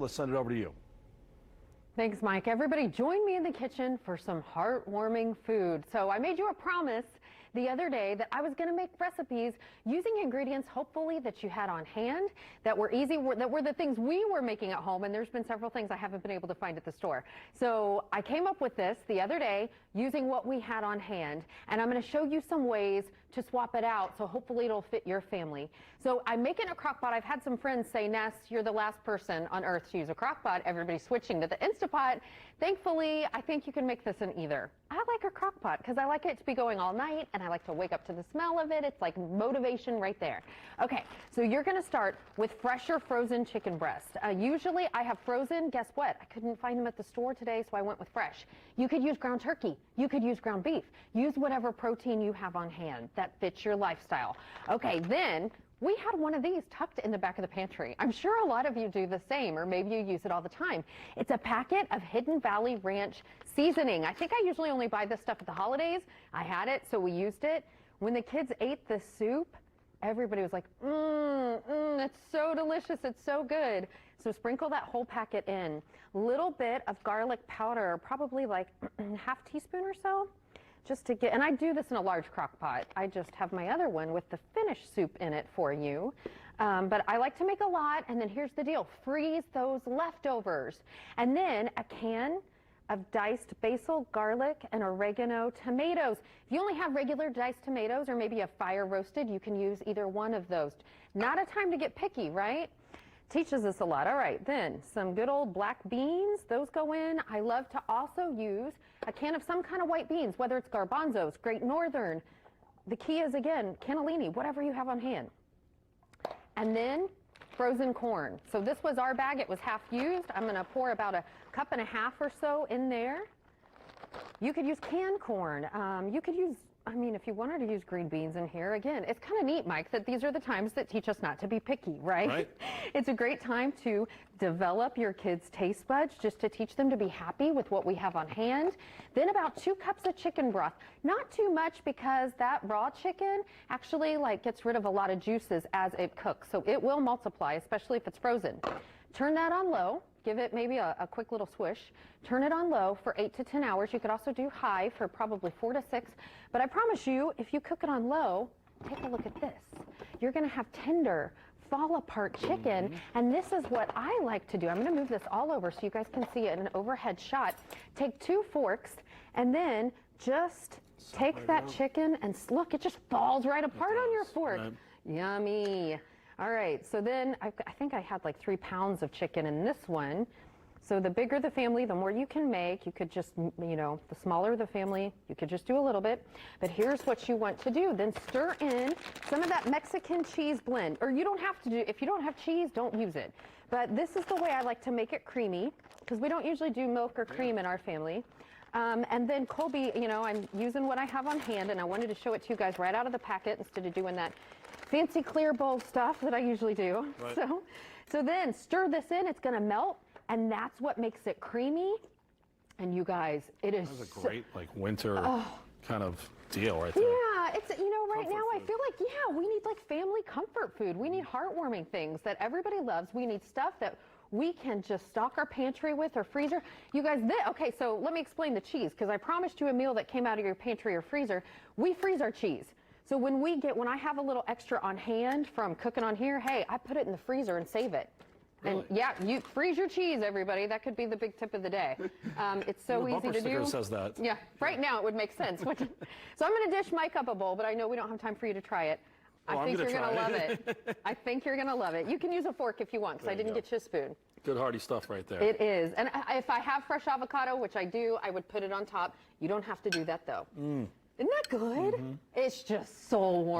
Let's send it over to you. Thanks, Mike. Everybody join me in the kitchen for some heartwarming food. So I made you a promise the other day that I was going to make recipes using ingredients hopefully that you had on hand, that were easy, that were the things we were making at home, and there's been several things I haven't been able to find at the store. So I came up with this the other day using what we had on hand, and I'm going to show you some ways to swap it out, so hopefully it'll fit your family. So I make it in a crock pot. I've had some friends say, Ness, you're the last person on earth to use a crock pot. Everybody's switching to the Instapot. Thankfully, I think you can make this in either. I like a crock pot because I like it to be going all night, and I like to wake up to the smell of it. It's like motivation right there. Okay, so you're going to start with fresh or frozen chicken breast. Usually I have frozen. Guess what? I couldn't find them at the store today, so I went with fresh. You could use ground turkey. You could use ground beef. Use whatever protein you have on hand that fits your lifestyle. Okay, then we had one of these tucked in the back of the pantry. I'm sure a lot of you do the same, or maybe you use it all the time. It's a packet of Hidden Valley Ranch seasoning. I think I usually only buy this stuff at the holidays. I had it, so we used it. When the kids ate the soup, everybody was like, it's so delicious, it's so good. So sprinkle that whole packet in. Little bit of garlic powder, probably like half teaspoon or so. Just to get, and I do this in a large crock pot. I just have my other one with the finished soup in it for you. But I like to make a lot, and then here's the deal. Freeze those leftovers. And then a can of diced basil, garlic, and oregano tomatoes. If you only have regular diced tomatoes, or maybe a fire roasted, you can use either one of those. Not a time to get picky, right? Teaches us a lot. All right, then some good old black beans, those go in. I love to also use a can of some kind of white beans, whether it's garbanzos, Great Northern. The key is, again, cannellini, whatever you have on hand. And then frozen corn. So this was our bag. It was half used. I'm going to pour about a cup and a half or so in there. You could use canned corn. You could use, I mean, if you wanted to use green beans in here, again, it's kind of neat, Mike, that these are the times that teach us not to be picky, right? It's a great time to develop your kids' taste buds, just to teach them to be happy with what we have on hand. Then about 2 cups of chicken broth. Not too much, because that raw chicken actually gets rid of a lot of juices as it cooks. So it will multiply, especially if it's frozen. Turn that on low. Give it maybe a quick little swish. Turn it on low for 8 to 10 hours. You could also do high for probably 4 to 6. But I promise you, if you cook it on low, take a look at this. You're going to have tender, fall-apart chicken. And this is what I like to do. I'm going to move this all over so you guys can see it in an overhead shot. Take 2 forks and then just take that chicken and look, it just falls right apart on your fork. Yummy. All right, so then I think I had like 3 pounds of chicken in this one. So the bigger the family, the more you can make. You could just, you know, the smaller the family, you could just do a little bit. But here's what you want to do. Then stir in some of that Mexican cheese blend. Or you don't have to do, if you don't have cheese, don't use it. But this is the way I like to make it creamy, because we don't usually do milk or cream in our family. And then Colby, you know, I'm using what I have on hand, and I wanted to show it to you guys right out of the packet instead of doing that fancy clear bowl stuff that I usually do. So then stir this in, it's going to melt, and that's what makes it creamy. And you guys, it is That's a great winter kind of deal right there. Yeah, it's, you know, right now I feel like, yeah, we need family comfort food. We need heartwarming things that everybody loves. We need stuff that we can just stock our pantry with or freezer. You guys, okay, so let me explain the cheese, because I promised you a meal that came out of your pantry or freezer. We freeze our cheese. So when I have a little extra on hand from cooking on here, hey, I put it in the freezer and save it. Really? And yeah, you freeze your cheese, everybody. That could be the big tip of the day. It's so easy to do. Says that. Yeah, right now it would make sense. So I'm going to dish Mike up a bowl, but I know we don't have time for you to try it. I think you're going to love it. I think you're going to love it. You can use a fork if you want, because I didn't get you a spoon. Good hearty stuff right there. It is. And if I have fresh avocado, which I do, I would put it on top. You don't have to do that, though. Isn't that good? It's just so warm.